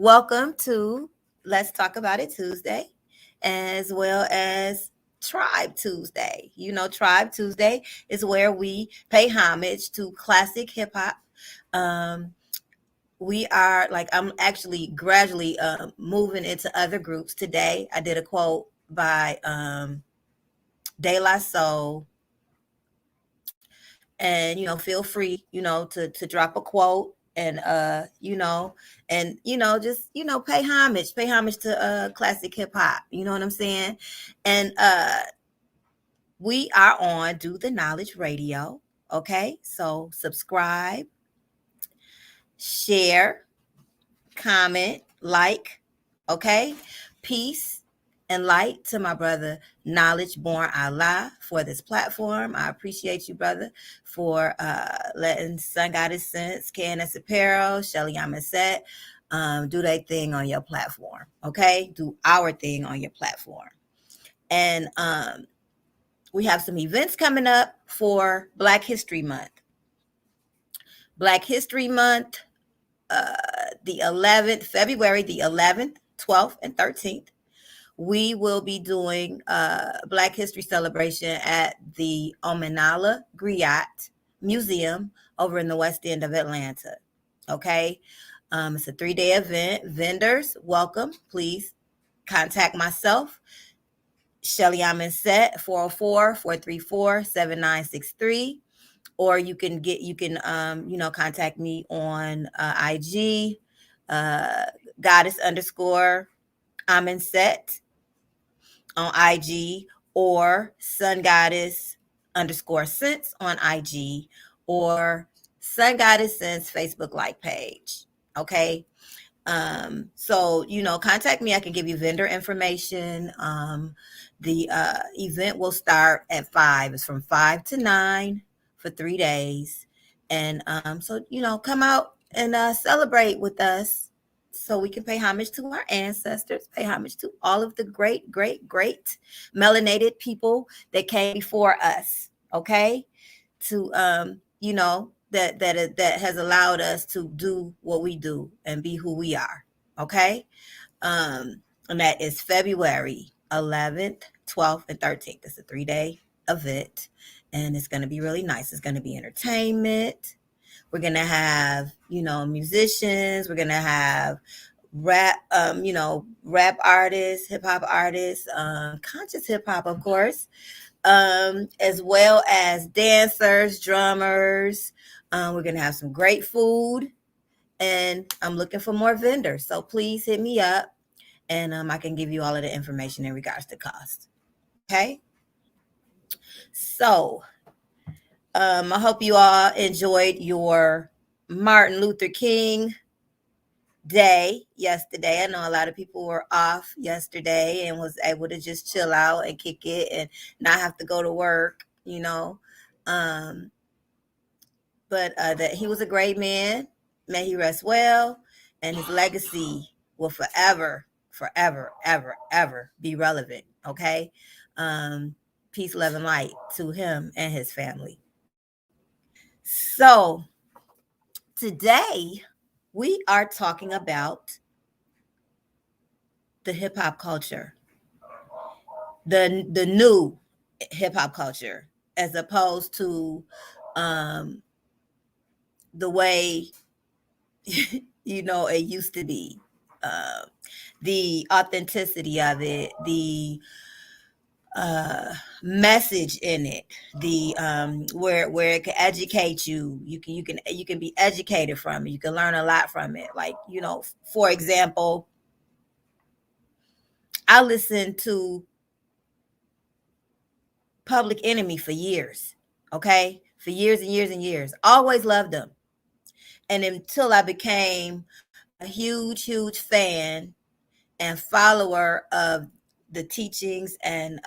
Welcome to Let's Talk About It Tuesday, as well as Tribe Tuesday. Tribe Tuesday is where we pay homage to classic hip hop. Um, we are I'm actually gradually moving into other groups. Today, I did a quote by De La Soul, and feel free to drop a quote, and just pay homage to classic hip hop, you know what I'm saying. And we are on Do the Knowledge Radio. Okay, so subscribe, share, comment, like. Okay, peace and light to my brother Knowledge Born Allah for this platform. I appreciate you, brother, for letting Sun Goddess Sense, KNS Apparel, Shelly AmenSet do their thing on your platform. Okay, do our thing on your platform. And we have some events coming up for Black History Month. Black History Month, the 11th, February the 11th, 12th, and 13th. We will be doing Black History Celebration at the Omanala Griot Museum over in the West End of Atlanta. Okay, it's a 3-day event. Vendors, welcome. Please contact myself, Shelly AmenSet, 404-434-7963. Or you can contact me on IG, goddess_AmenSet on IG, or Sun Goddess _Sense on IG, or Sun Goddess Sense Facebook like page. Okay. So contact me. I can give you vendor information. The event will start at 5. It's from 5 to 9 for 3 days. And so come out and celebrate with us, so we can pay homage to our ancestors, pay homage to all of the great, great, great melanated people that came before us. Okay, to that has allowed us to do what we do and be who we are. Okay, and that is February 11th, 12th, and 13th. It's a 3-day event, and it's going to be really nice. It's going to be entertainment. We're going to have, musicians. We're going to have rap artists, hip hop artists, conscious hip hop, of course, as well as dancers, drummers. We're going to have some great food, and I'm looking for more vendors. So please hit me up, and I can give you all of the information in regards to cost. Okay. So I hope you all enjoyed your Martin Luther King Day yesterday. I know a lot of people were off yesterday and was able to just chill out and kick it and not have to go to work, but that he was a great man. May he rest well, and his legacy will forever, forever, ever, ever be relevant. Okay. Peace, love, and light to him and his family. So today we are talking about the hip hop culture, the new hip hop culture, as opposed to the way it used to be, the authenticity of it, the message in it, the where it can educate you. You can be educated from it. You can learn a lot from it. Like, for example, I listened to Public Enemy for years. Okay, for years and years and years. Always loved them, and until I became a huge, huge fan and follower of the teachings and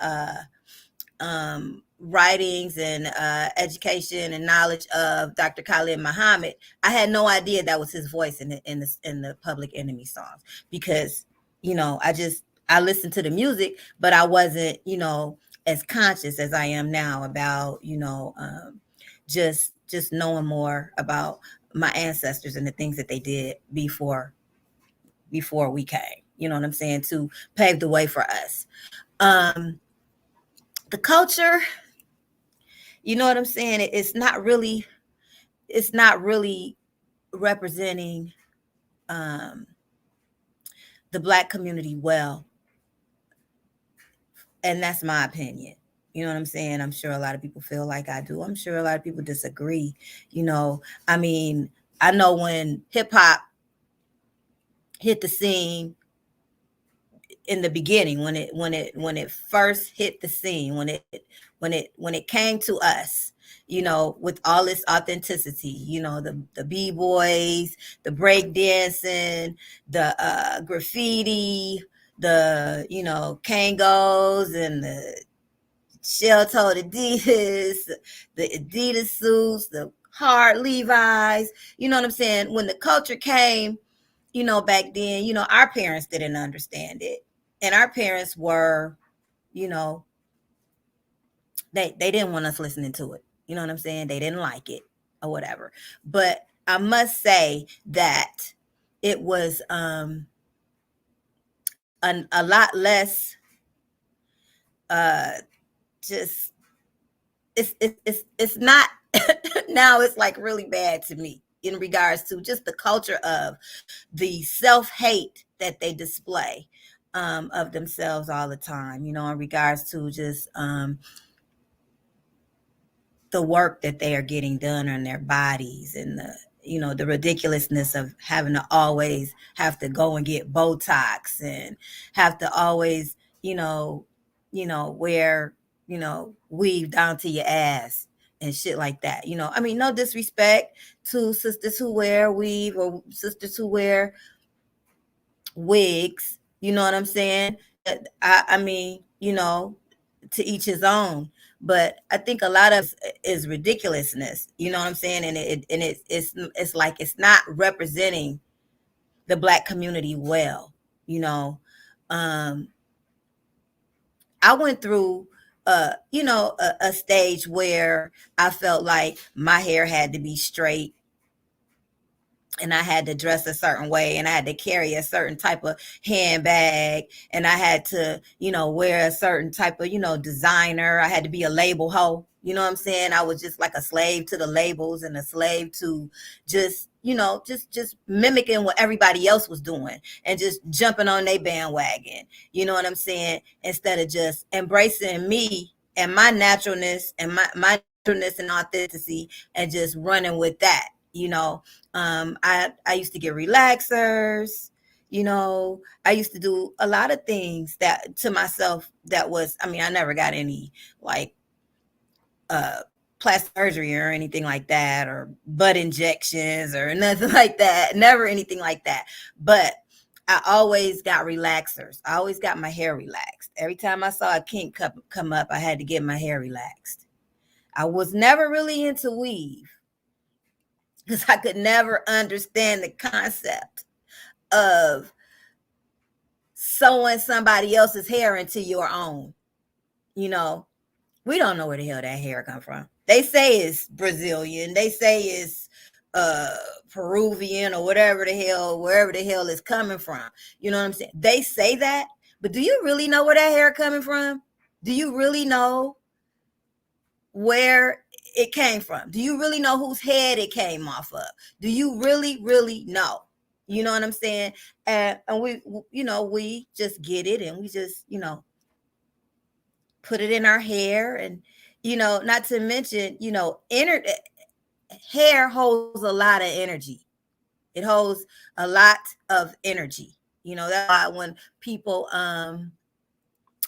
writings and education and knowledge of Dr. Khalid Muhammad. I had no idea that was his voice in the Public Enemy songs, because I listened to the music, but I wasn't as conscious as I am now about just knowing more about my ancestors and the things that they did before before we came, you know what I'm saying, to pave the way for us. The culture, you know what I'm saying, it's not really representing the Black community well. And that's my opinion. You know what I'm saying? I'm sure a lot of people feel like I do. I'm sure a lot of people disagree. You know, I mean, I know when hip hop hit the scene in the beginning, when it first hit the scene, when it came to us, you know, with all its authenticity, you know, the b-boys, the break dancing, the graffiti, the, you know, Kangos and the shell-toed Adidas, the Adidas suits, the hard Levi's, you know what I'm saying? When the culture came, you know, back then, you know, our parents didn't understand it. And our parents were, you know, they didn't want us listening to it. You know what I'm saying? They didn't like it or whatever. But I must say that it was a lot less just it's not now it's like really bad to me in regards to just the culture of the self-hate that they display of themselves all the time, you know, in regards to just the work that they are getting done on their bodies, and the, you know, the ridiculousness of having to always have to go and get Botox and have to always, wear, weave down to your ass and shit like that. You know, I mean, no disrespect to sisters who wear weave or sisters who wear wigs, you know what I'm saying? I mean, you know, to each his own. But I think a lot of is ridiculousness, you know what I'm saying? And it's like it's not representing the Black community well, you know. I went through a stage where I felt like my hair had to be straight and I had to dress a certain way and I had to carry a certain type of handbag and I had to, wear a certain type of, designer. I had to be a label hoe. You know what I'm saying? I was just like a slave to the labels and a slave to just, just mimicking what everybody else was doing and just jumping on their bandwagon. You know what I'm saying? Instead of just embracing me and my naturalness and my naturalness and authenticity and just running with that, I used to get relaxers, I used to do a lot of things that to myself that was, I mean, I never got any like plastic surgery or anything like that, or butt injections or nothing like that. Never anything like that. But I always got relaxers. I always got my hair relaxed. Every time I saw a kink come up, I had to get my hair relaxed. I was never really into weave because I could never understand the concept of sewing somebody else's hair into your own. We don't know where the hell that hair come from. They say it's Brazilian. They say it's Peruvian or whatever the hell, wherever the hell it's coming from. You know what I'm saying? They say that, but do you really know where that hair coming from? Do you really know where it came from? Do you really know whose head it came off of? Do you really, really know? You know what I'm saying? And we just get it and we just, put it in our hair. And, not to mention, hair holds a lot of energy. It holds a lot of energy. That's why when people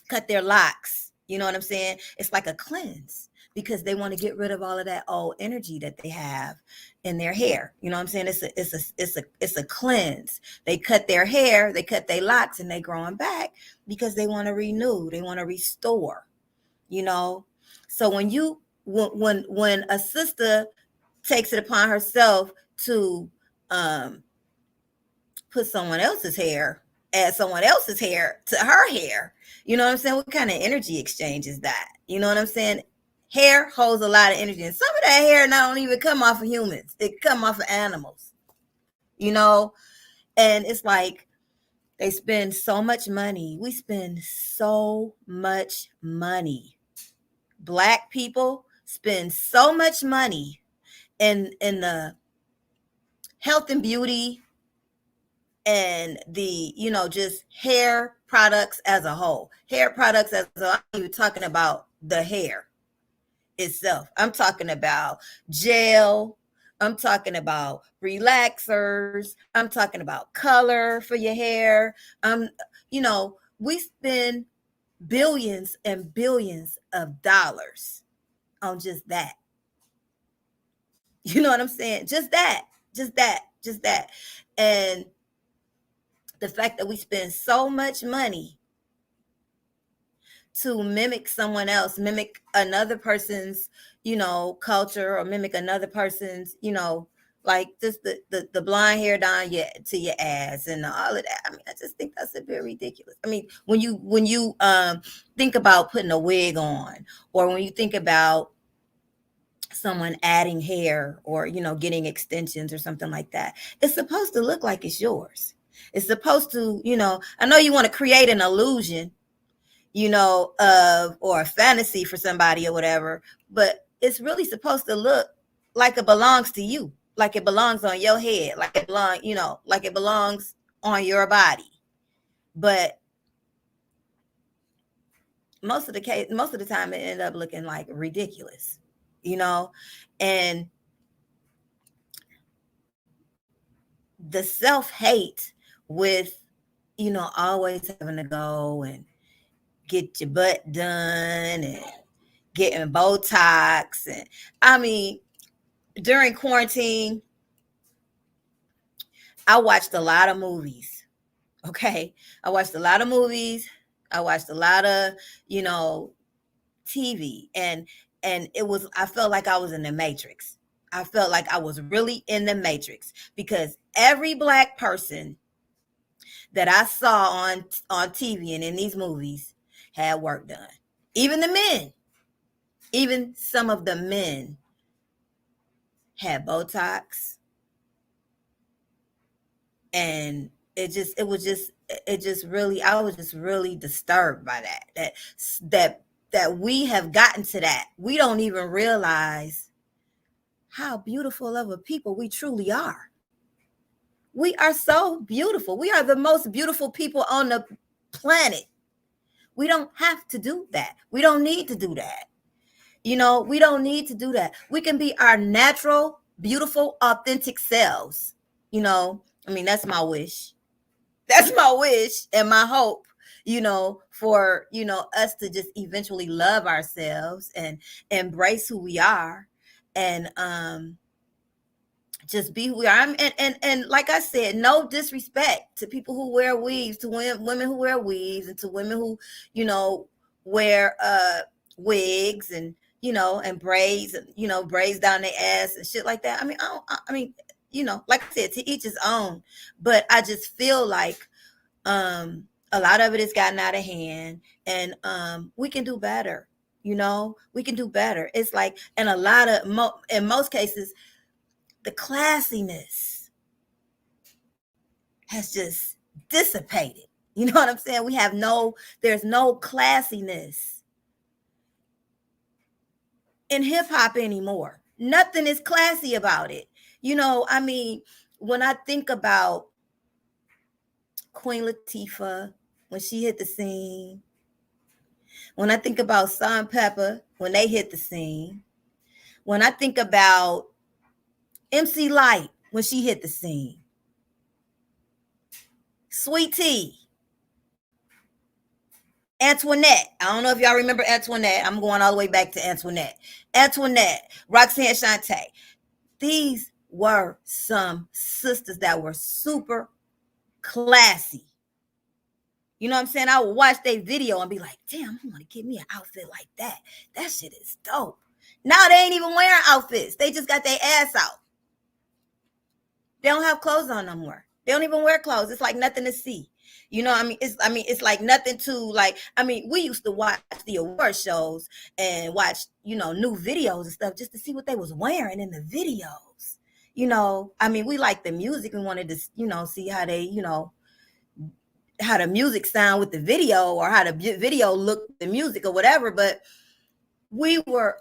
cut their locks, you know what I'm saying? It's like a cleanse because they want to get rid of all of that old energy that they have in their hair. You know what I'm saying? It's a cleanse. They cut their hair, they cut their locks, and they growing back because they want to renew, they want to restore. So when a sister takes it upon herself to put someone else's hair, add someone else's hair to her hair, you know what I'm saying? What kind of energy exchange is that? You know what I'm saying? Hair holds a lot of energy, and some of that hair not don't even come off of humans. It come off of animals, and it's like They spend so much money. We spend so much money. Black people spend so much money in the health and beauty and the, just hair products as a whole. Hair products as a whole. I'm not even talking about the hair itself. I'm talking about gel. I'm talking about relaxers. I'm talking about color for your hair. We spend billions and billions of dollars on just that. You know what I'm saying? Just that, just that, just that. And the fact that we spend so much money to mimic someone else, mimic another person's, culture, or mimic another person's, like just the blonde hair down to your ass and all of that. I mean, I just think that's a bit ridiculous. I mean, when you think about putting a wig on, or when you think about someone adding hair, or getting extensions or something like that, it's supposed to look like it's yours. It's supposed to, I know you want to create an illusion, of, or a fantasy for somebody or whatever, but it's really supposed to look like it belongs to you, like it belongs on your head, like it belongs on your body. But most of the time it ended up looking like ridiculous, and the self-hate with, always having to go and get your butt done and getting Botox. And I mean, during quarantine, I watched a lot of movies. Okay. I watched a lot of movies. I watched a lot of, TV, and I felt like I was in the Matrix. I felt like I was really in the Matrix, because every Black person that I saw on TV and in these movies had work done. Even the men, even some of the men had Botox, and I was just really disturbed by that we have gotten to that. We don't even realize how beautiful of a people we truly are. We are so beautiful. We are the most beautiful people on the planet. We don't have to do that. We don't need to do that. We don't need to do that. We can be our natural, beautiful, authentic selves. That's my wish. That's my wish and my hope, for, us to just eventually love ourselves and embrace who we are, and just be who we are. And like I said, no disrespect to people who wear weaves, to women who wear weaves, and to women who, wear wigs, and and braids, braids down their ass and shit like that. Like I said, to each his own. But I just feel like a lot of it has gotten out of hand, and we can do better. We can do better. It's like, in in most cases, the classiness has just dissipated. You know what I'm saying? There's no classiness in hip hop anymore. Nothing is classy about it. When I think about Queen Latifah, when she hit the scene, when I think about Salt and Pepper, when they hit the scene, when I think about MC Light, when she hit the scene, Sweet Tea, Antoinette. I don't know if y'all remember Antoinette. I'm going all the way back to Antoinette. Antoinette, Roxanne Shante. These were some sisters that were super classy. You know what I'm saying? I would watch their video and be like, damn, I want to get me an outfit like that. That shit is dope. Now they ain't even wearing outfits. They just got their ass out. They don't have clothes on no more. They don't even wear clothes. It's like nothing to see. It's like nothing to like. We used to watch the award shows and watch, new videos and stuff just to see what they was wearing in the videos. We like the music. We wanted to, see how they, how the music sound with the video, or how the video looked, the music or whatever, but we were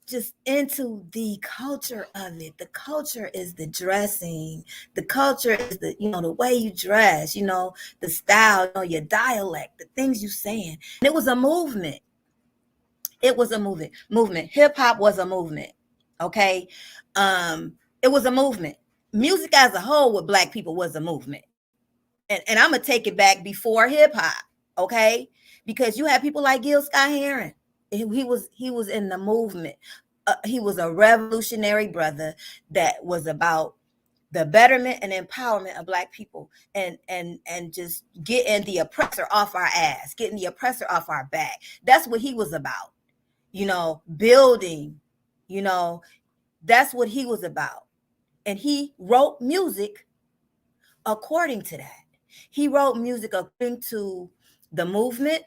just into the culture of it. The culture is the dressing. The culture is the, the way you dress, the style, your dialect, the things you saying. And it was a movement. It was a movement. Hip hop was a movement. Okay. It was a movement. Music as a whole with Black people was a movement. And I'm gonna take it back before hip hop, okay? Because you had people like Gil Scott-Heron. He was in the movement. He was a revolutionary brother that was about the betterment and empowerment of Black people, and just getting the oppressor off our ass, getting the oppressor off our back. That's what he was about. Building. That's what he was about. And he wrote music according to that. He wrote music according to the movement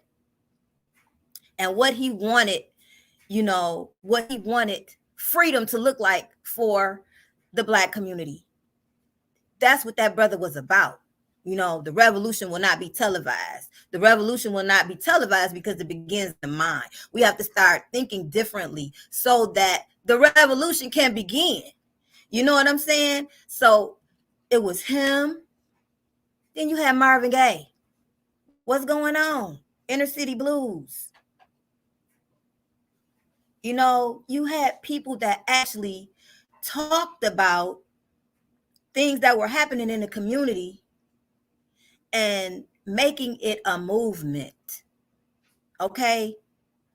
and what he wanted, freedom to look like for the Black community. That's what that brother was about. The revolution will not be televised. The revolution will not be televised because it begins in the mind. We have to start thinking differently so that the revolution can begin. You know what I'm saying? So it was him. Then you had Marvin Gaye. What's going on? Inner City Blues. You had people that actually talked about things that were happening in the community and making it a movement. Okay?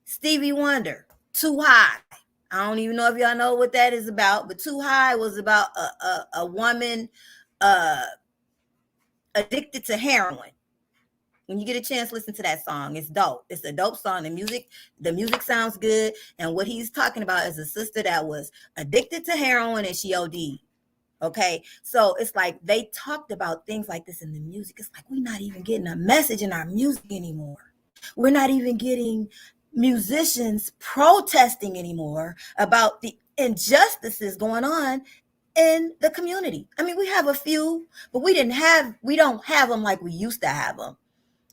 Stevie Wonder, Too High. I don't even know if y'all know what that is about, but Too High was about a woman addicted to heroin. When you get a chance, listen to that song. It's dope. It's a dope song. The music sounds good. And what he's talking about is a sister that was addicted to heroin and she OD'd. Okay. So it's like they talked about things like this in the music. It's like we're not even getting a message in our music anymore. We're not even getting musicians protesting anymore about the injustices going on in the community. I mean, we have a few, but we don't have them like we used to have them.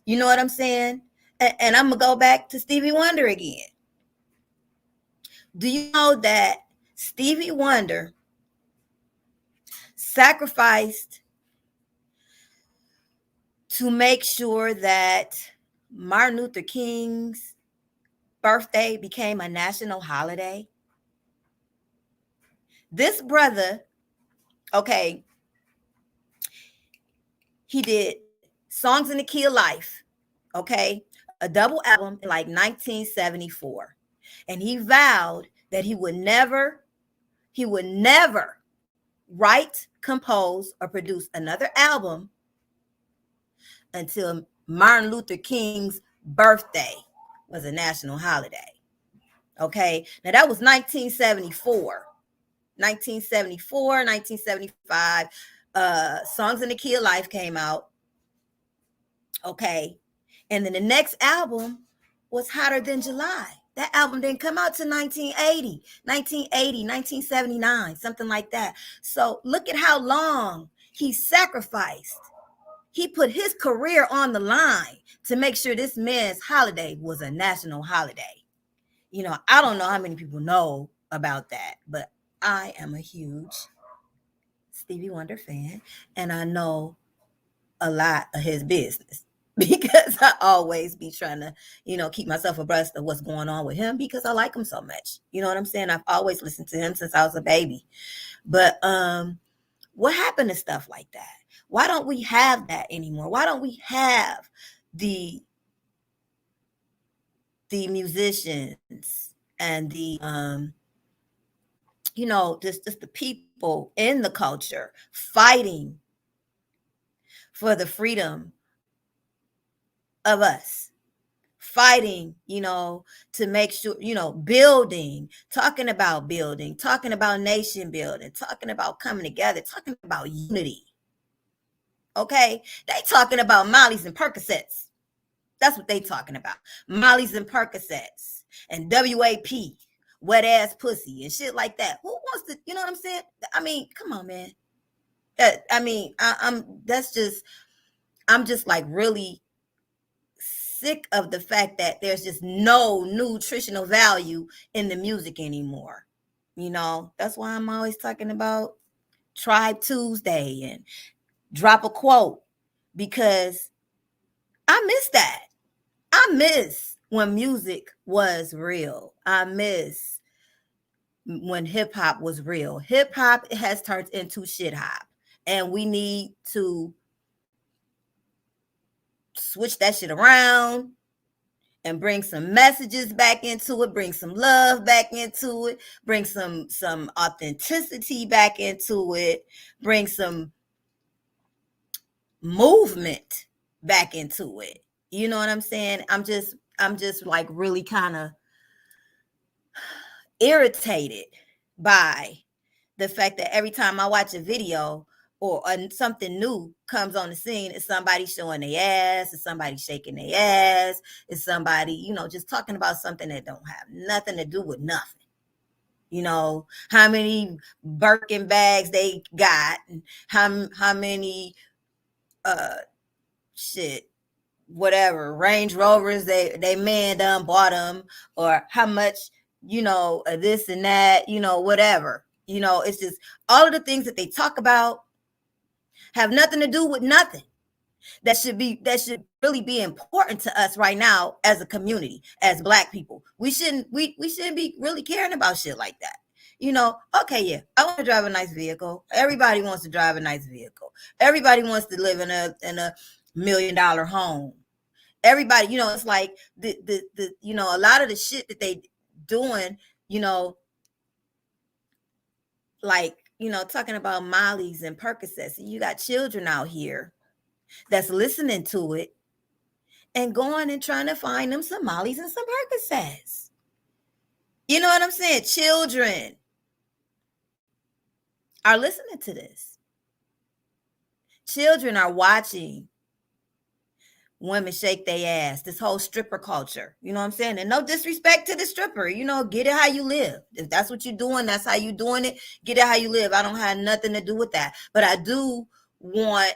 You know what I'm saying? And I'm going to go back to Stevie Wonder again. Do you know that Stevie Wonder sacrificed to make sure that Martin Luther King's birthday became a national holiday? This brother, okay, he did Songs in the Key of Life, okay, a double album in like 1974. And he vowed that he would never write, compose, or produce another album until Martin Luther King's birthday was a national holiday. Okay, now that was 1974. 1975, Songs in the Key of Life came out. Okay, and then the next album was Hotter Than July. That album didn't come out till 1979, something like that. So look at how long he sacrificed. He put his career on the line to make sure this man's holiday was a national holiday. I don't know how many people know about that, but I am a huge Stevie Wonder fan, and I know a lot of his business because I always be trying to, keep myself abreast of what's going on with him because I like him so much. You know what I'm saying? I've always listened to him since I was a baby. But what happened to stuff like that? Why don't we have that anymore? Why don't we have the musicians and the just the people in the culture fighting for the freedom of us, fighting, to make sure, building, talking about nation building, talking about coming together, talking about unity. Okay, they talking about Molly's and Percocets. That's what they talking about. Molly's and Percocets and WAP, wet ass pussy and shit like that. Who wants to, you know what I'm saying? I mean, come on, man. I'm that's just, I'm just like really sick of the fact that there's just no nutritional value in the music anymore. You know, that's why I'm always talking about Tribe Tuesday and drop a quote, because I miss that. I miss when music was real. I miss when hip hop was real. Hip hop has turned into shit hop, and we need to switch that shit around and bring some messages back into it, bring some love back into it, bring some authenticity back into it, bring some movement back into it. You know what I'm saying? I'm just like really kind of irritated by the fact that every time I watch a video or something new comes on the scene, it's somebody showing their ass, it's somebody shaking their ass, it's somebody, you know, just talking about something that don't have nothing to do with nothing. You know, how many Birkin bags they got, and how many shit, whatever, Range Rovers they man done bought them, or how much, you know, this and that, you know, whatever. You know, it's just all of the things that they talk about have nothing to do with nothing. That should really be important to us right now as a community, as Black people. We shouldn't be really caring about shit like that. You know, okay, yeah, I want to drive a nice vehicle. Everybody wants to drive a nice vehicle. Everybody wants to live in a $1 million home. Everybody, you know, it's like the you know, a lot of the shit that they doing, you know, like, you know, talking about Molly's and Percocets, and you got children out here that's listening to it and going and trying to find them some Molly's and some Percocets. You know what I'm saying? Children are listening to this. Children are watching women shake their ass, this whole stripper culture. You know what I'm saying? And no disrespect to the stripper. You know, get it how you live. If that's what you're doing, that's how you doing it. Get it how you live. I don't have nothing to do with that. But I do want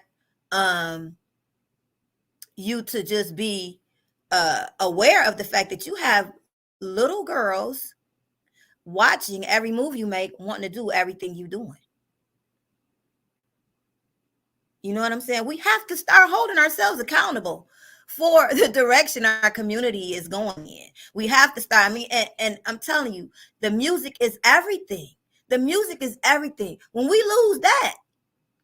you to just be aware of the fact that you have little girls watching every move you make, wanting to do everything you're doing. You know what I'm saying? We have to start holding ourselves accountable for the direction our community is going in. We have to start. I mean, and I'm telling you, the music is everything. The music is everything. When we lose that,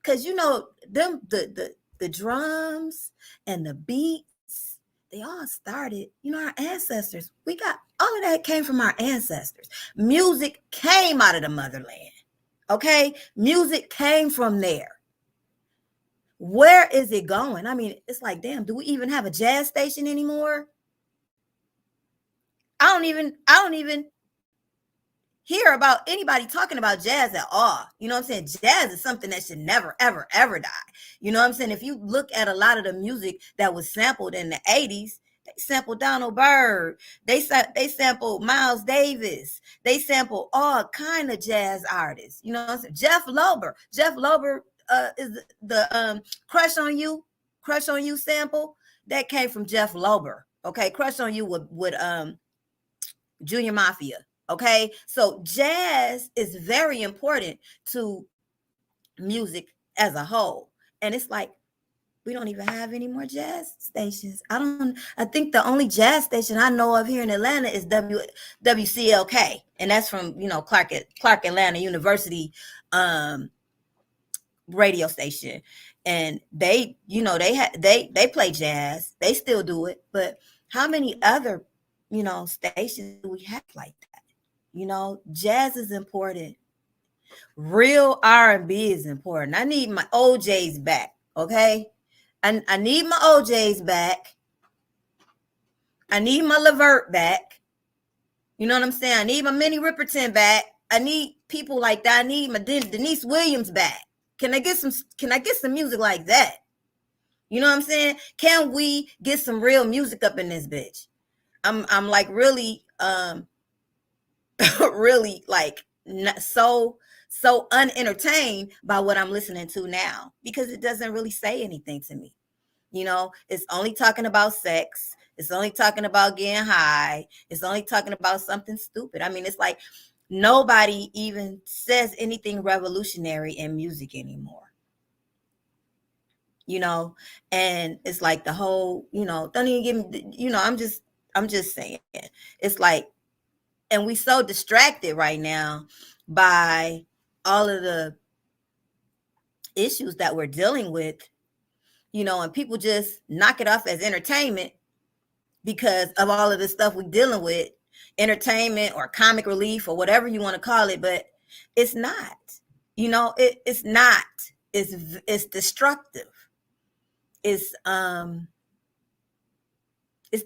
because you know, them the drums and the beats, they all started, you know, our ancestors. We got all of that came from our ancestors. Music came out of the motherland. Okay? Music came from there. Where is it going? I mean, it's like, damn, do we even have a jazz station anymore? I don't even hear about anybody talking about jazz at all. You know what I'm saying? Jazz is something that should never, ever, ever die. You know what I'm saying? If you look at a lot of the music that was sampled in the 80s, they sampled Donald Byrd. They sampled Miles Davis. They sampled all kind of jazz artists. You know what I'm saying? Jeff Lober. Jeff Lober is the Crush on You sample that came from Jeff Lober. Okay, Crush on You with Junior Mafia. Okay, so jazz is very important to music as a whole, and it's like we don't even have any more jazz stations. I think the only jazz station I know of here in Atlanta is WCLK, and that's from, you know, Clark Atlanta University radio station, and they, you know, they play jazz. They still do it, but how many other, you know, stations do we have like that? You know, jazz is important. Real R&B is important. I need my OJs back, okay? I need my OJs back. I need my Levert back. You know what I'm saying? I need my Minnie Riperton back. I need people like that. I need my Denise Williams back. Can I get some music like that? You know what I'm saying? Can we get some real music up in this bitch? I'm like really really like so unentertained by what I'm listening to now, because it doesn't really say anything to me. It's only talking about sex. It's only talking about getting high. It's only talking about something stupid. I mean, it's like nobody even says anything revolutionary in music anymore. And it's like the whole, don't even give me, I'm just saying. It's like, and we so distracted right now by all of the issues that we're dealing with, and people just knock it off as entertainment because of all of the stuff we're dealing with, entertainment or comic relief or whatever you want to call it, but it's not. It's not. It's destructive. It's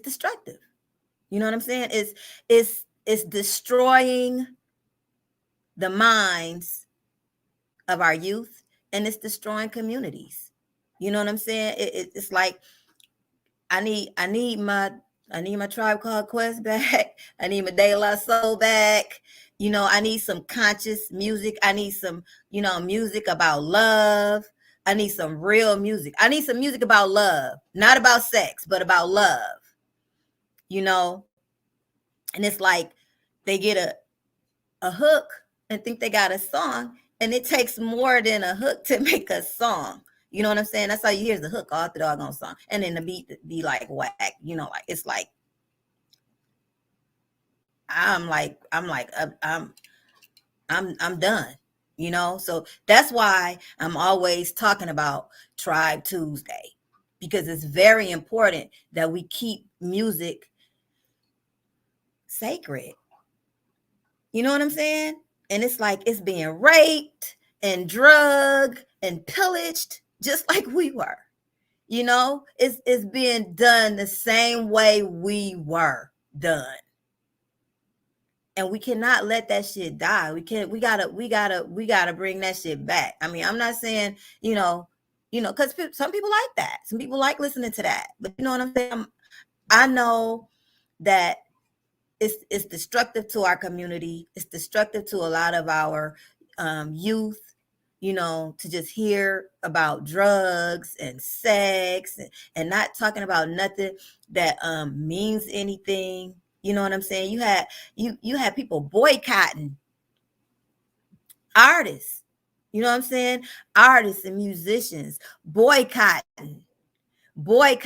destructive. You know what I'm saying? It's destroying the minds of our youth, and it's destroying communities. You know what I'm saying? It's like I need my Tribe Called Quest back. I need my De La Soul back. I need some conscious music. I need some, music about love. I need some real music. I need some music about love, not about sex, but about love. And it's like they get a hook and think they got a song, and it takes more than a hook to make a song. You know what I'm saying? That's how you hear the hook all the doggone song, and then the beat be like whack. Like it's like I'm done. So that's why I'm always talking about Tribe Tuesday, because it's very important that we keep music sacred. You know what I'm saying? And it's like it's being raped and drugged and pillaged just like we were. It's being done the same way we were done. And we cannot let that shit die. We gotta bring that shit back. I mean, I'm not saying, because some people like that. Some people like listening to that. But you know what I'm saying? I know that it's destructive to our community. It's destructive to a lot of our youth, to just hear about drugs and sex and not talking about nothing that means anything. You know what I'm saying? You had people boycotting artists. You know what I'm saying? Artists and musicians boycotting when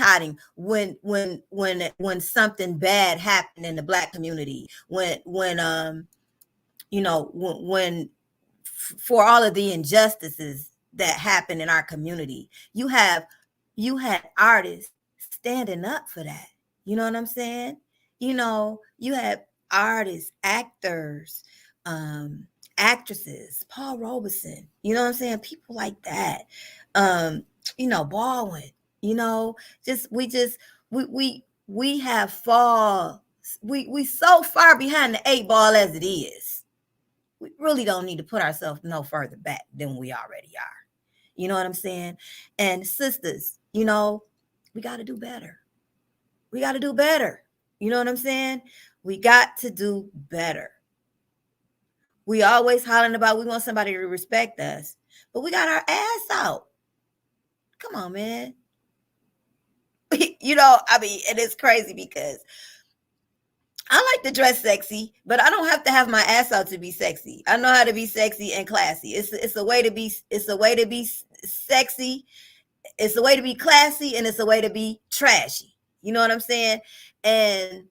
something bad happened in the Black community, when for all of the injustices that happen in our community, you had artists standing up for that. You know what I'm saying? You had artists, actors, actresses, Paul Robeson, you know what I'm saying? People like that. Baldwin, we have fall. We so far behind the 8 ball as it is. We really don't need to put ourselves no further back than we already are. You know what I'm saying? And sisters, we got to do better. We got to do better. You know what I'm saying? We got to do better. We always hollering about we want somebody to respect us, but we got our ass out. Come on, man. And it's crazy because I like to dress sexy, but I don't have to have my ass out to be sexy. I know how to be sexy and classy. It's a way to be sexy. It's a way to be classy, and it's a way to be trashy. You know what I'm saying? And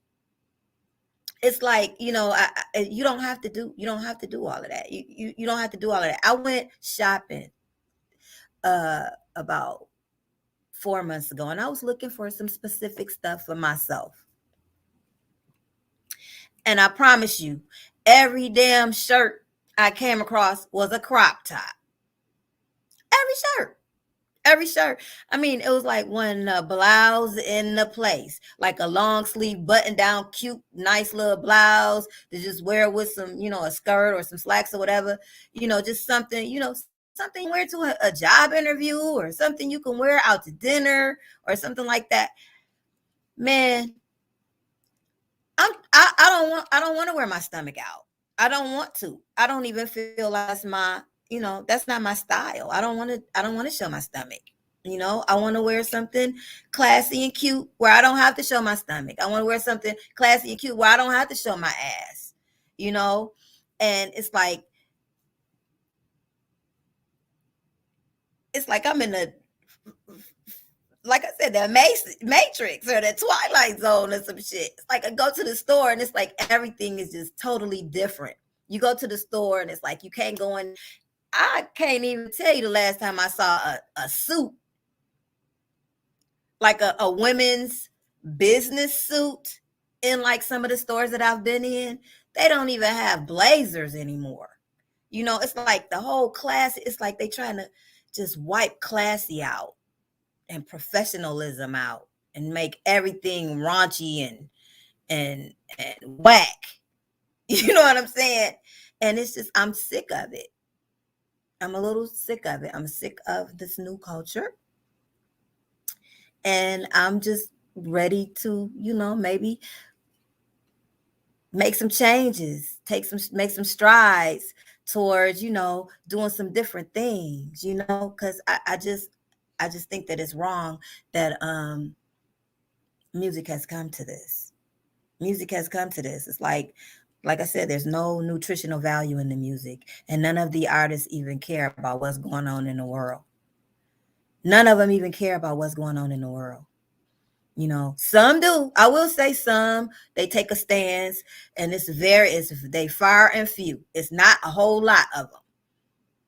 it's like, you don't have to do all of that. You don't have to do all of that. I went shopping about 4 months ago, and I was looking for some specific stuff for myself. And I promise you, every damn shirt I came across was a crop top. Every shirt. I mean, it was like one blouse in the place, like a long sleeve button down, cute, nice little blouse to just wear with some, a skirt or some slacks or whatever, just something, something you wear to a job interview, or something you can wear out to dinner or something like that. Man, I don't want to wear my stomach out. I don't want to. I don't even feel like that's my, that's not my style. I don't want to show my stomach. You know, I want to wear something classy and cute where I don't have to show my stomach. I want to wear something classy and cute where I don't have to show my ass, you know? And it's like I'm in a, like I said, the Matrix or the Twilight Zone or some shit. It's like I go to the store and it's like everything is just totally different. You go to the store and it's like you can't go in. I can't even tell you the last time I saw a suit, like a women's business suit in like some of the stores that I've been in. They don't even have blazers anymore. You know, it's like the whole class, it's like they trying to just wipe classy out and professionalism out and make everything raunchy and whack. You know what I'm saying? And it's just, I'm sick of it. I'm a little sick of it. I'm sick of this new culture. And I'm just ready to, you know, maybe make some changes, make some strides towards, you know, doing some different things, you know, because I just think that it's wrong that music has come to this. Music has come to this. It's like I said, there's no nutritional value in the music, and none of the artists even care about what's going on in the world. None of them even care about what's going on in the world. You know, some do. I will say some, they take a stance, and they far and few. It's not a whole lot of them.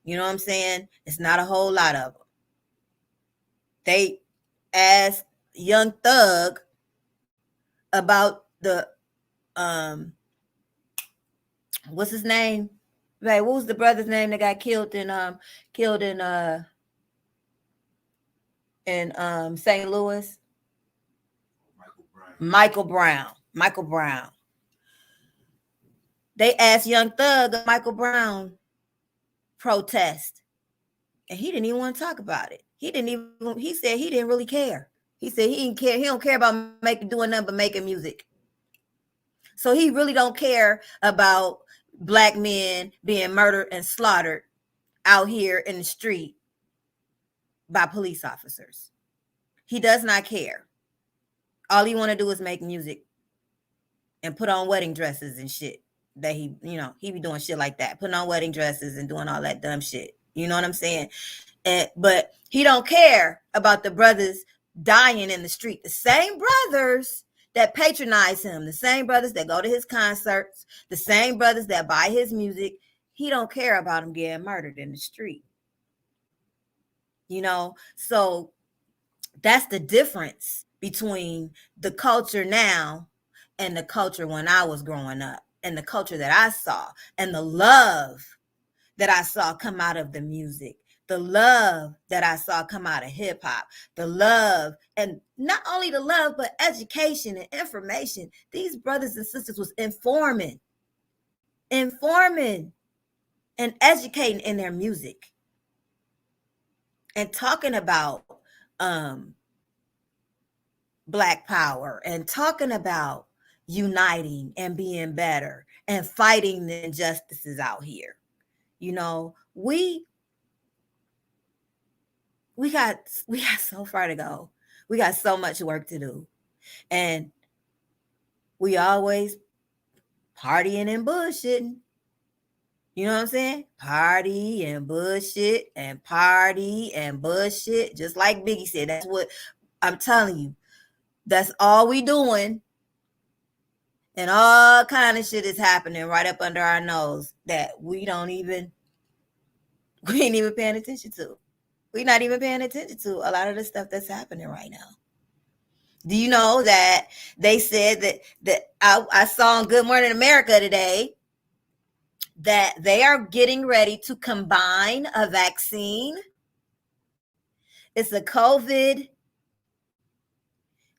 You know what I'm saying? It's not a whole lot of them. They asked Young Thug about the what's his name? Right, what was the brother's name that got killed in St. Louis? Michael Brown. They asked Young Thug a Michael Brown protest, and he didn't even want to talk about it. He said he didn't really care. He said he didn't care. He don't care about doing nothing but making music. So he really don't care about Black men being murdered and slaughtered out here in the street by police officers. He does not care. All he want to do is make music and put on wedding dresses and shit. That he be doing shit like that, putting on wedding dresses and doing all that dumb shit. You know what I'm saying? But he don't care about the brothers dying in the street. The same brothers that patronize him, the same brothers that go to his concerts, the same brothers that buy his music. He don't care about them getting murdered in the street. You know, so that's the difference between the culture now and the culture when I was growing up, and the culture that I saw, and the love that I saw come out of the music, the love that I saw come out of hip hop, the love, and not only the love, but education and information. These brothers and sisters was informing and educating in their music and talking about Black power and talking about uniting and being better and fighting the injustices out here. You know, we got so far to go. We got so much work to do. And we always partying and bullshitting. You know what I'm saying? Party and bullshit and party and bullshit. Just like Biggie said, that's what I'm telling you. That's all we doing. And all kind of shit is happening right up under our nose that we ain't even paying attention to. We're not even paying attention to a lot of the stuff that's happening right now. Do you know that they said that I saw on Good Morning America today that they are getting ready to combine a vaccine? It's a COVID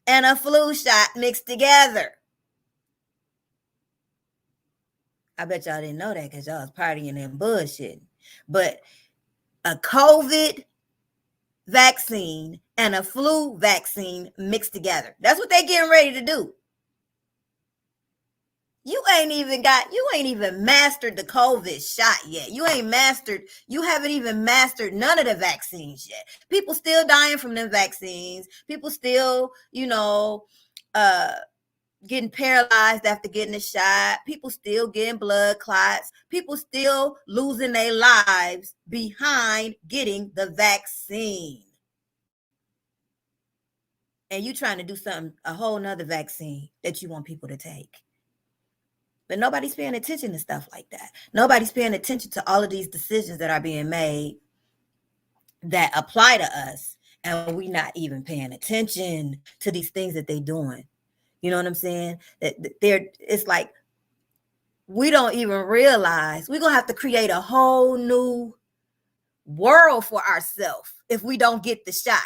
and a flu shot mixed together. I bet y'all didn't know that because y'all was partying and bullshitting. But a COVID vaccine and a flu vaccine mixed together. That's what they're getting ready to do. You ain't even mastered the COVID shot yet. You haven't even mastered none of the vaccines yet. People still dying from them vaccines. People still, getting paralyzed after getting a shot. People still getting blood clots. People still losing their lives behind getting the vaccine. And you trying to do a whole nother vaccine that you want people to take. But nobody's paying attention to stuff like that. Nobody's paying attention to all of these decisions that are being made that apply to us. And we're not even paying attention to these things that they're doing. You know what I'm saying? It's like we don't even realize we're going to have to create a whole new world for ourselves if we don't get the shot.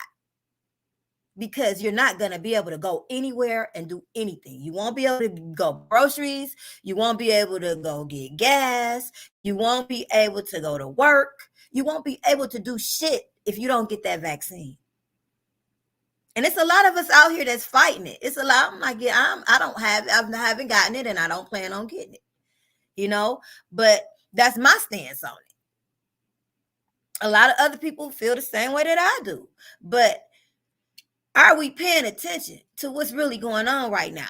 Because you're not going to be able to go anywhere and do anything. You won't be able to go groceries. You won't be able to go get gas. You won't be able to go to work. You won't be able to do shit if you don't get that vaccine. And it's a lot of us out here that's fighting it. It's a lot. I'm like, yeah, I haven't gotten it, and I don't plan on getting it. But that's my stance on it. A lot of other people feel the same way that I do. But are we paying attention to what's really going on right now?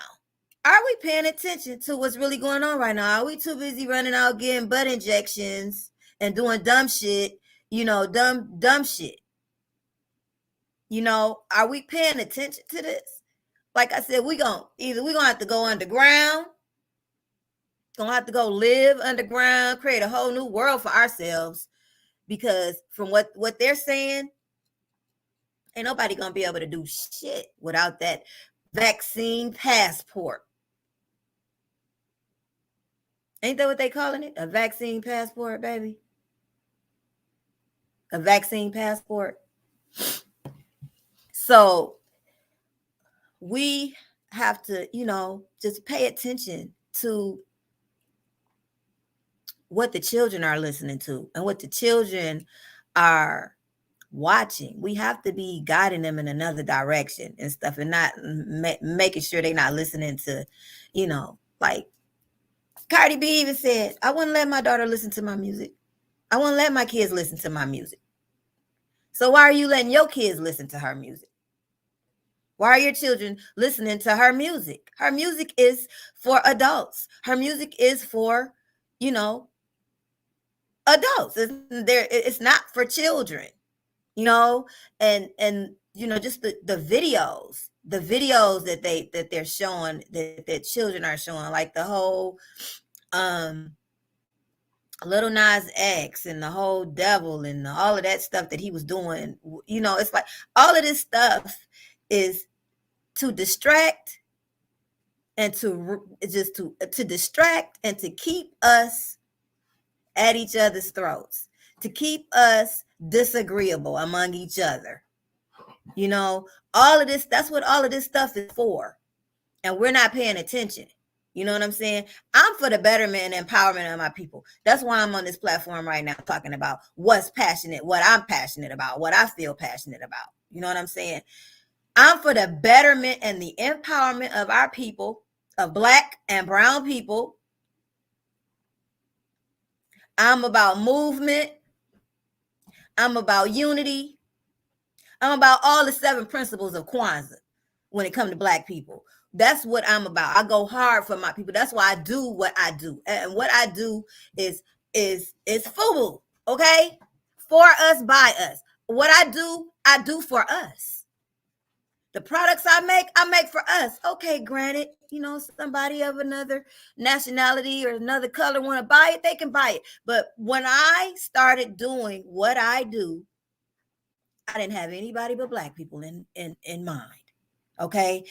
Are we paying attention to what's really going on right now? Are we too busy running out getting butt injections and doing dumb shit, dumb shit? Are we paying attention to this? Like I said, we're going to have to go underground. Going to have to go live underground, create a whole new world for ourselves. Because from what they're saying, ain't nobody gonna be able to do shit without that vaccine passport. Ain't that what they calling it? A vaccine passport, baby. A vaccine passport. So we have to, just pay attention to what the children are listening to and what the children are watching. We have to be guiding them in another direction and stuff, and not making sure they're not listening to, like Cardi B even said, I wouldn't let my daughter listen to my music. I wouldn't let my kids listen to my music. So why are you letting your kids listen to her music? Why are your children listening to her music? Her music is for adults. Her music is for, adults. It's not for children. And just the videos that they're showing, that children are showing, like the whole Little Nas X and the whole devil and all of that stuff that he was doing. It's like all of this stuff is to distract and to distract and to keep us at each other's throats, to keep us disagreeable among each other. All of this, that's what all of this stuff is for. And we're not paying attention. You know what I'm saying? I'm for the betterment and empowerment of my people. That's why I'm on this platform right now talking about what I'm passionate about, what I feel passionate about. You know what I'm saying? I'm for the betterment and the empowerment of our people, of Black and brown people. I'm about movement. I'm about unity. I'm about all the 7 principles of Kwanzaa when it comes to Black people. That's what I'm about. I go hard for my people. That's why I do what I do. And what I do is FUBU, okay? For us, by us. What I do for us. The products I make for us. Okay, granted, somebody of another nationality or another color want to buy it, they can buy it. But when I started doing what I do, I didn't have anybody but Black people in mind. Okay?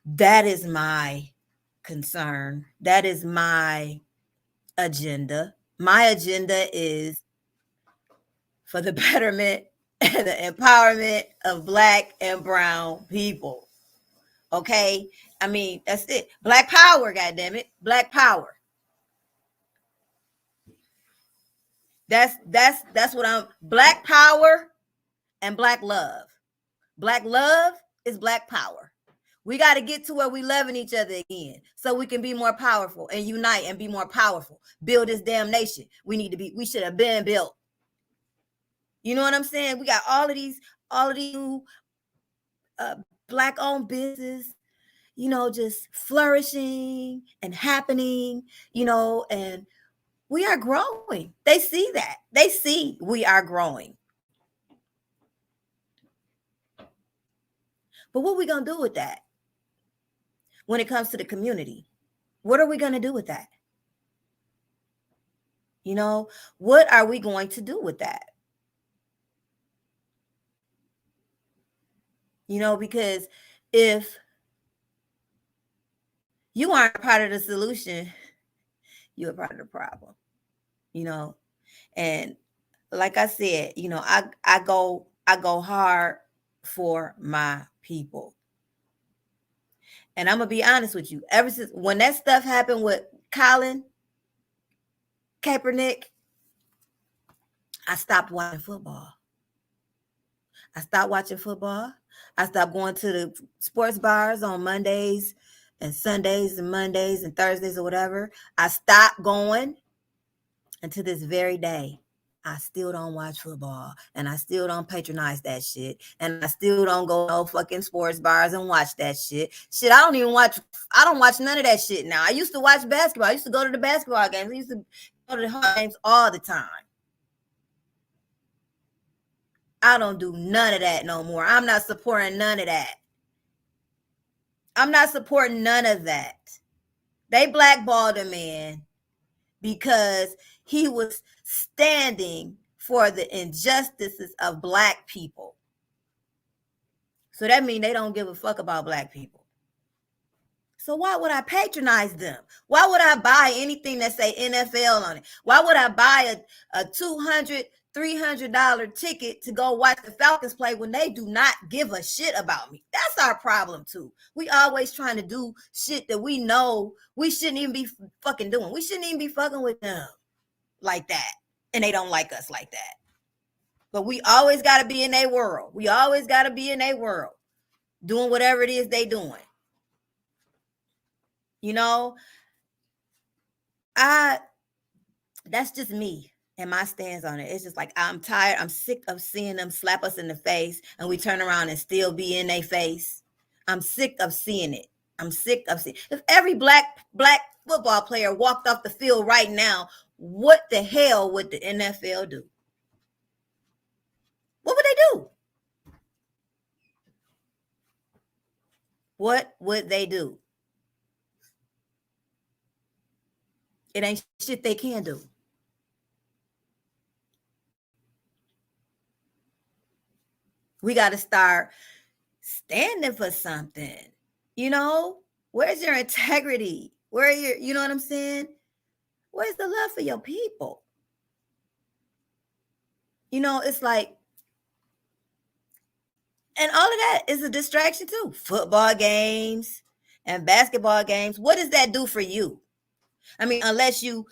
That is my concern. That is my agenda. My agenda is for the betterment and the empowerment of Black and brown people. Okay? I mean, that's it. Black power, goddammit. Black power. That's what I'm. Black power and Black love. Black love is Black power. We got to get to where we loving each other again so we can be more powerful and unite and be more powerful. Build this damn nation. We should have been built. You know what I'm saying? We got all of these new Black-owned business, just flourishing and happening, and we are growing. They see that. They see we are growing. But what are we going to do with that when it comes to the community? What are we going to do with that? What are we going to do with that? Because if you aren't part of the solution, you're a part of the problem, and like I said, I go hard for my people. And I'm gonna be honest with you. Ever since when that stuff happened with Colin Kaepernick, I stopped watching football. I stopped watching football. I stopped going to the sports bars on Mondays and Sundays and Mondays and Thursdays or whatever. I stopped going. And to this very day, I still don't watch football, and I still don't patronize that shit, and I still don't go to no fucking sports bars and watch that shit. I don't watch none of that shit now. I used to watch basketball. I used to go to the basketball games. I used to go to the games all the time. I don't do none of that no more. I'm not supporting none of that. I'm not supporting none of that. They blackballed a man because he was standing for the injustices of Black people. So that means they don't give a fuck about Black people. So why would I patronize them? Why would I buy anything that say NFL on it? Why would I buy a $200, $300 ticket to go watch the Falcons play when they do not give a shit about me? That's our problem too. We always trying to do shit that we know we shouldn't even be fucking doing. We shouldn't even be fucking with them like that. And they don't like us like that. But we always got to be in their world. We always got to be in their world doing whatever it is they doing. That's just me and my stance on it. It's just like, I'm tired. I'm sick of seeing them slap us in the face and we turn around and still be in their face. I'm sick of seeing it. I'm sick of seeing. If every black football player walked off the field right now, what the hell would the NFL do? What would they do? What would they do? It ain't shit they can do. We got to start standing for something. Where's your integrity? Where are your, you know what I'm saying? Where's the love for your people? It's like, and all of that is a distraction too. Football games and basketball games. What does that do for you? I mean, unless you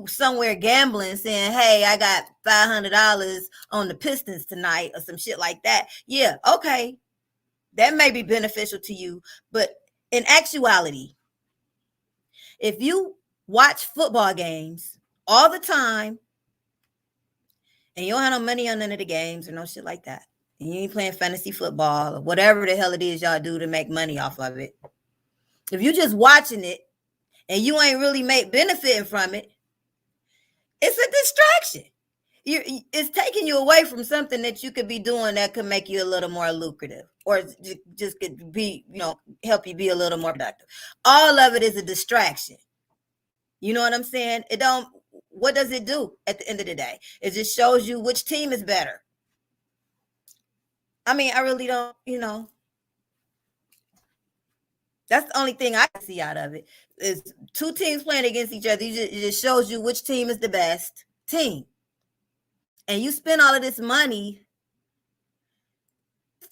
somewhere gambling saying, hey, I got $500 on the Pistons tonight or some shit like that. Yeah, okay. That may be beneficial to you. But in actuality, if you watch football games all the time and you don't have no money on none of the games or no shit like that, and you ain't playing fantasy football or whatever the hell it is y'all do to make money off of it, if you just watching it and you ain't really benefiting from it, it's a distraction. It's taking you away from something that you could be doing that could make you a little more lucrative, or just could be, help you be a little more productive. All of it is a distraction. You know what I'm saying? What does it do at the end of the day? It just shows you which team is better. I mean, I really don't, that's the only thing I can see out of it is two teams playing against each other. It just shows you which team is the best team. And you spend all of this money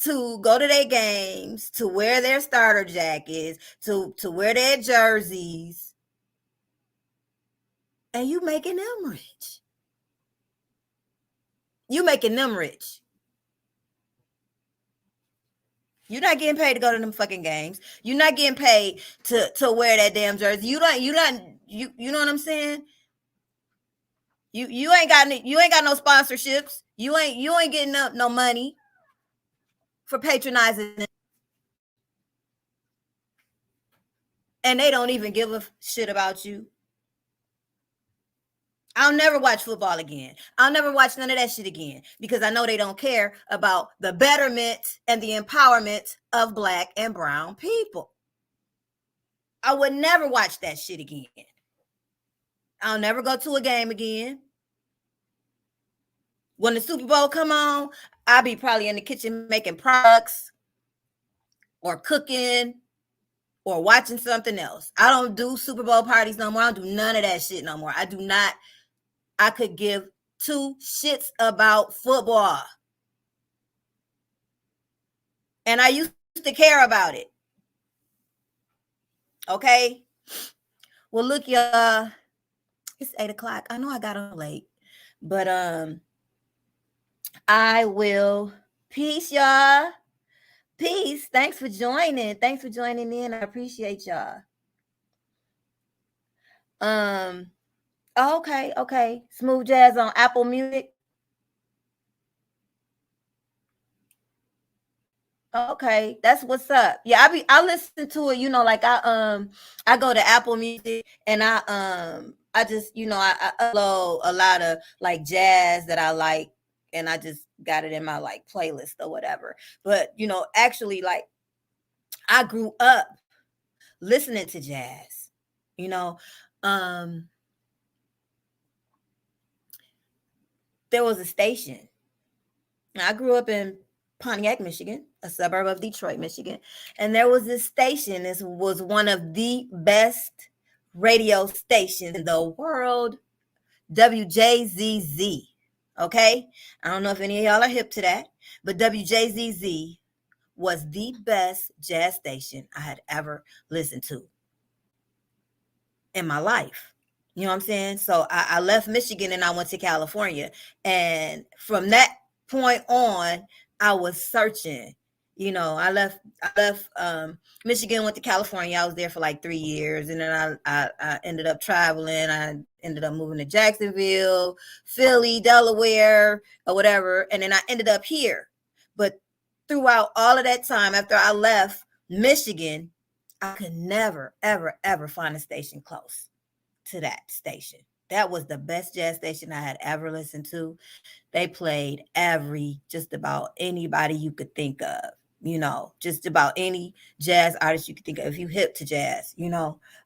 to go to their games, to wear their starter jackets, to wear their jerseys, and you making them rich. You making them rich. You're not getting paid to go to them fucking games. You're not getting paid to wear that damn jersey. You know what I'm saying? You ain't got no sponsorships. You ain't getting no money for patronizing it. And they don't even give a shit about you. I'll never watch football again. I'll never watch none of that shit again because I know they don't care about the betterment and the empowerment of Black and brown people. I would never watch that shit again. I'll never go to a game again. When the Super Bowl come on, I'll be probably in the kitchen making products or cooking or watching something else. I don't do Super Bowl parties no more. I don't do none of that shit no more. I could give two shits about football. And I used to care about it. Okay? Well, look, y'all. It's 8:00. I know I got on late. But I will. Peace, y'all. Peace. Thanks for joining. Thanks for joining in. I appreciate y'all. Okay. Smooth Jazz on Apple Music. Okay, that's what's up. Yeah, I listen to it, like I go to Apple Music and I just, I upload a lot of like jazz that I like and I just got it in my like playlist or whatever. But, actually like I grew up listening to jazz. There was a station. I grew up in Pontiac, Michigan, a suburb of Detroit, Michigan. And there was this station. This was one of the best radio stations in the world, WJZZ. Okay? I don't know if any of y'all are hip to that, but WJZZ was the best jazz station I had ever listened to in my life. You know what I'm saying? So I left Michigan and I went to California. And from that point on, I was searching. I left Michigan, went to California. I was there for like 3 years. And then I ended up traveling. I ended up moving to Jacksonville, Philly, Delaware, or whatever. And then I ended up here. But throughout all of that time, after I left Michigan, I could never, ever, ever find a station close to that station. That was the best jazz station I had ever listened to. They played just about anybody you could think of, just about any jazz artist you could think of if you hip to jazz,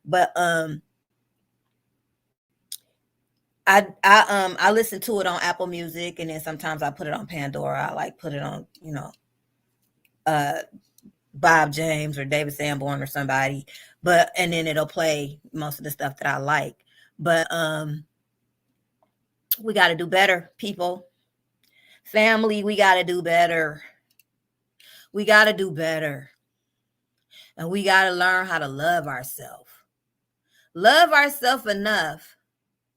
But I listen to it on Apple Music, and then sometimes I put it on Pandora. I like put it on, Bob James or David Sanborn or somebody, and then it'll play most of the stuff that I like. But we got to do better, people. Family, we got to do better. We got to do better. And we got to learn how to love ourselves. Love ourselves enough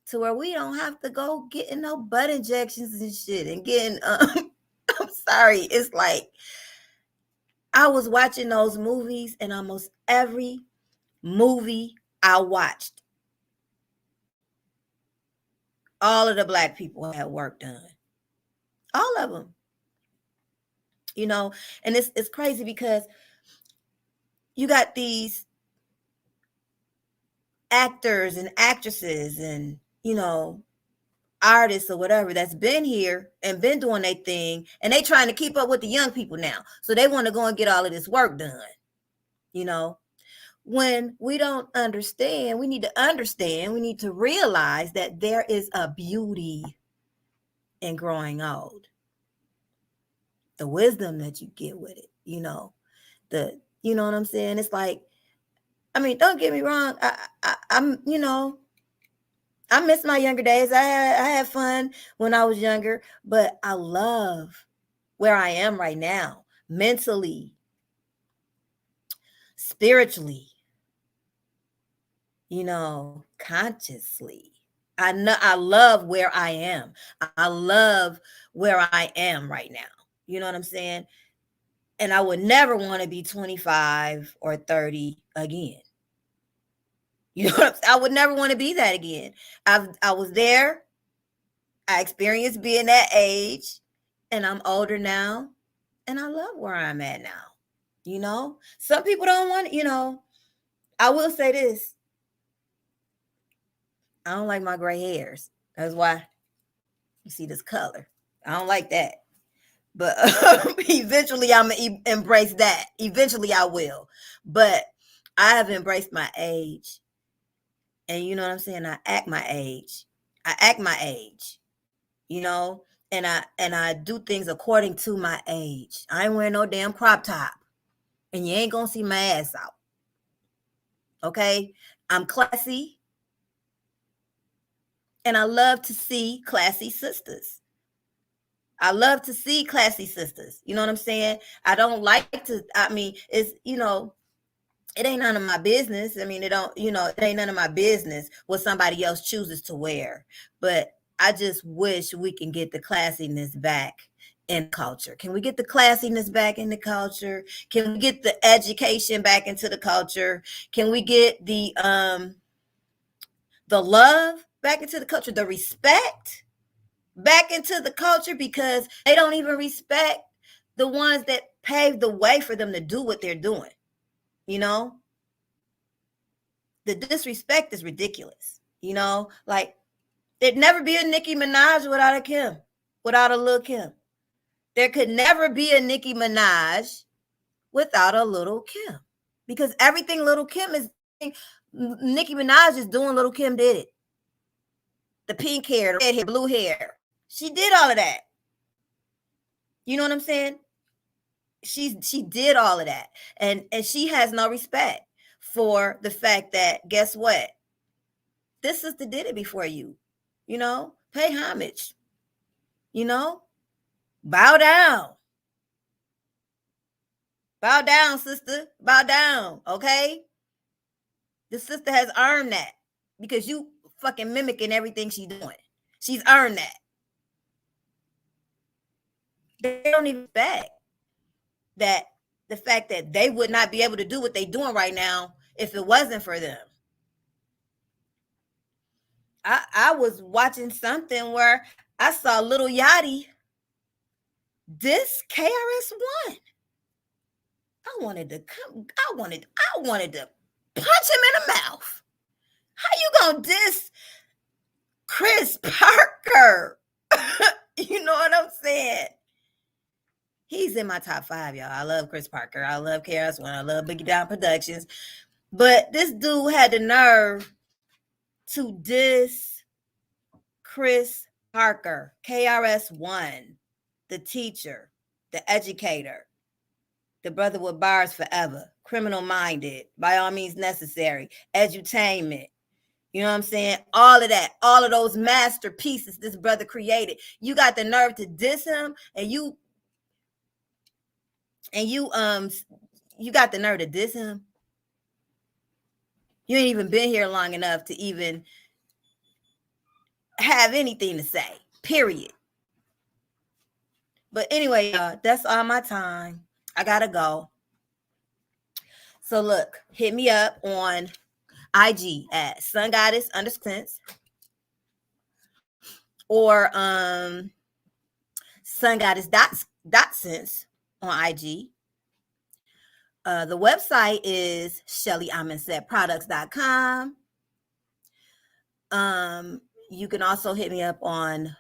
to where we don't have to go getting no butt injections and shit and getting, I'm sorry. It's like, I was watching those movies and almost every movie I watched, all of the Black people had work done. All of them. And it's crazy because you got these actors and actresses and, artists or whatever that's been here and been doing their thing, and they trying to keep up with the young people now. So they want to go and get all of this work done. When we don't understand, we need to realize that there is a beauty in growing old. The wisdom that you get with it, you know what I'm saying? It's like, I mean, don't get me wrong. I'm, I miss my younger days. I had fun when I was younger, but I love where I am right now, mentally, spiritually, consciously. I love where I am. I love where I am right now. You know what I'm saying? And I would never want to be 25 or 30 again. You know what I'm saying? I would never want to be that again. I was there. I experienced being that age, and I'm older now, and I love where I'm at now. You know, some people don't want, I will say this. I don't like my gray hairs. That's why you see this color. I don't like that. But eventually I'm going to embrace that. Eventually I will. But I have embraced my age. And you know what I'm saying? I act my age. You know, and I do things according to my age. I ain't wearing no damn crop top. And you ain't going to see my ass out. Okay? I'm classy. And I love to see classy sisters. You know what I'm saying? I don't like to, it's, it ain't none of my business. It ain't none of my business what somebody else chooses to wear. But I just wish we can get the classiness back in culture. Can we get the classiness back in the culture? Can we get the education back into the culture? Can we get the love back into the culture, the respect back into the culture? Because they don't even respect the ones that paved the way for them to do what they're doing. You know, the disrespect is ridiculous. You know, like there'd never be a Nicki Minaj without a Kim, without a Lil Kim. There could never be a Nicki Minaj without a Little Kim, because everything Little Kim is, Nicki Minaj is doing. Little Kim did it. The pink hair, the red hair, blue hair. She did all of that. You know what I'm saying? She did all of that. And she has no respect for the fact that, guess what? This sister did it before you. You know, pay homage. You know, bow down. Bow down, sister. Bow down, okay? The sister has earned that because you fucking mimicking everything she's doing. She's earned that. They don't even respect that, the fact that they would not be able to do what they're doing right now if it wasn't for them. I was watching something where I saw Little Yachty diss KRS-One. I wanted to punch him in the mouth. How you gonna diss Chris Parker? You know what I'm saying? He's in my top 5, y'all. I love Chris Parker. I love KRS-One. I love Biggie Down Productions. But this dude had the nerve to diss Chris Parker, KRS-One, the teacher, the educator, the brother with bars forever, criminal minded, by all means necessary, edutainment. You know what I'm saying? All of that, all of those masterpieces this brother created. You got the nerve to diss him, and you got the nerve to diss him. You ain't even been here long enough to even have anything to say, period. But anyway, that's all my time. I gotta go. So look, hit me up on IG at sungoddess_sense or sungoddess.sense on IG. The website is ShellyAmenSetProducts.com. You can also hit me up on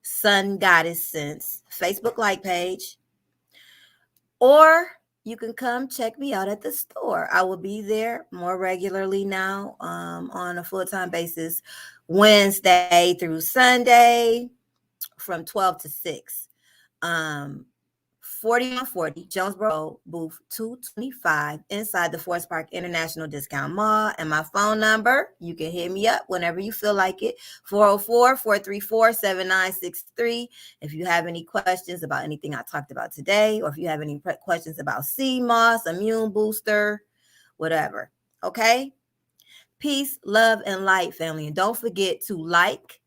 Sun Goddess Sense Facebook like page, or you can come check me out at the store. I will be there more regularly now, on a full-time basis, Wednesday through Sunday from 12 to 6. 4140 Jonesboro, booth 225, inside the Forest Park International Discount Mall. And my phone number, you can hit me up whenever you feel like it, 404-434-7963. If you have any questions about anything I talked about today, or if you have any questions about sea moss, immune booster, whatever. Okay? Peace, love, and light, family. And don't forget to like,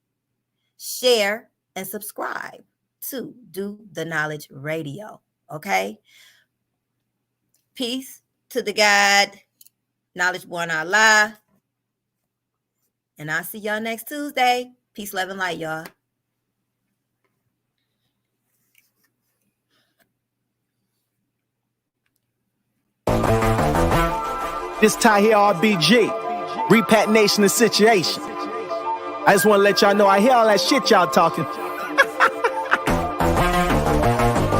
share, and subscribe to Do the Knowledge Radio. Okay? Peace to the God, knowledge born Allah. And I'll see y'all next Tuesday. Peace, love, and light, y'all. This Ty here, RBG. Repat Nation of Situation. I just want to let y'all know I hear all that shit y'all talking.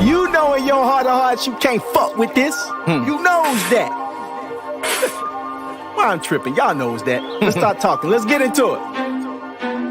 You know in your heart of hearts you can't fuck with this. You knows that. Why I'm tripping, y'all knows that. Let's start talking, let's get into it.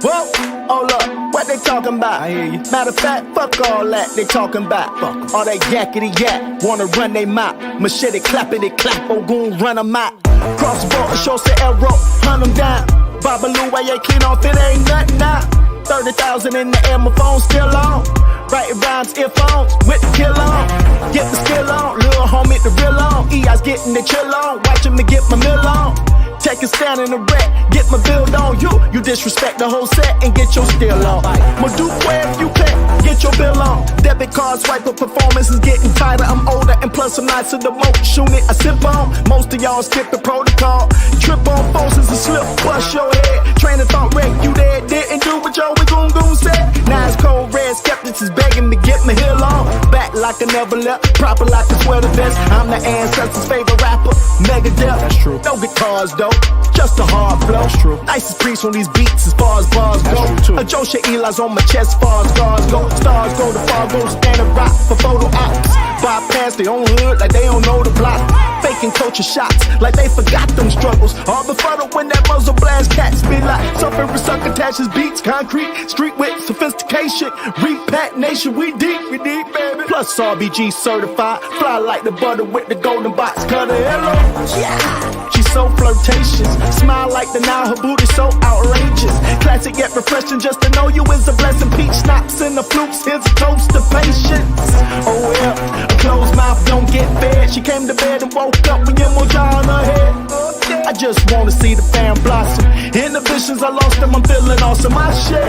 Whoa, hold up, what they talking about? I hear you. Matter of fact, fuck all that they talking about. Fuck all that yakety yak, wanna run they mouth. Machete clappity clap, oh goon run them out. Crossbow, show say arrow, hunt them down. Babaloo, why you clean off, it ain't nothing now. 30,000 in the air, my phone still on. Writing rhymes, earphones, with the kill on. Get the skill on, little homie, the real on. EI's getting the chill on, watching me get my meal on. Take a stand in the wreck, get my build on you. You disrespect the whole set and get your steal on. Ma do where if you can't, get your bill on. Debit card swipe up, performance is getting tighter. I'm older and plus I'm not to the motion it. I sip on, most of y'all skip the protocol. Trip on forces and slip, bust your head. Train of thought wreck, you there, didn't do what your goon said. Now it's cold red, skeptics is begging me get my heel on. Back like I never left, proper like I swear the best. I'm the ancestors' favorite rapper, Megadeth. That's true. No guitars though, just a hard flow. That's true. Nicest priest on these beats as far as bars go. A Joshua Eli's on my chest, far as scars go. Stars go, the far go, stand and rock for photo ops. Bypass their own hood like they don't know the block. Faking culture shots like they forgot them struggles. All befuddled when that muzzle blast cats be like. Suffering succotaches, beats, concrete, street with sophistication. Repat Nation, we deep, baby. Plus RBG certified, fly like the butter with the golden box cutter. Hello, yeah. She's so flirtatious, smile like the Nile, her booty so outrageous. Classic yet refreshing, just to know you is a blessing. Peach snaps in the flukes, here's a toast to patience. Oh well, a closed mouth don't get fed. She came to bed and woke up with your moja on her head. I just wanna see the fam blossom. Inhibitions, I lost them, I'm feeling awesome. My shit.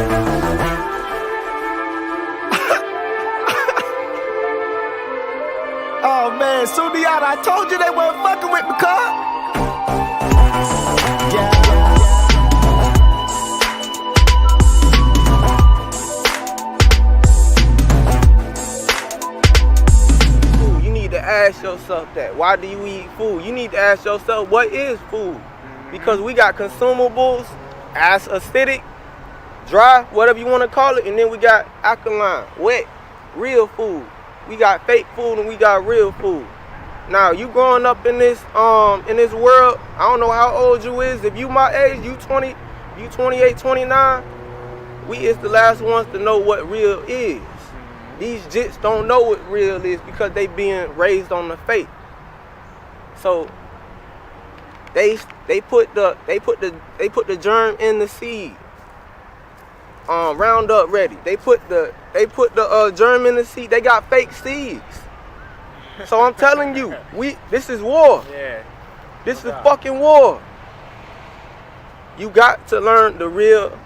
Oh man, Sundiata, I told you they weren't fucking with me, car. You need to ask yourself that. Why do you eat food? You need to ask yourself, what is food? Because we got consumables, as acidic, dry, whatever you want to call it, and then we got alkaline, wet, real food. We got fake food and we got real food. Now, you growing up in this world, I don't know how old you is. If you my age, you 20, you 28, 29, we is the last ones to know what real is. These jits don't know what real is because they being raised on the fake. So they put the germ in the seed. Roundup ready. They put the germ in the seed. They got fake seeds. So I'm telling you, this is war. Yeah. This is fucking war. You got to learn the real,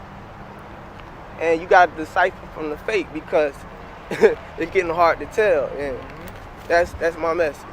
and you got to decipher from the fake because it's getting hard to tell. And that's my message.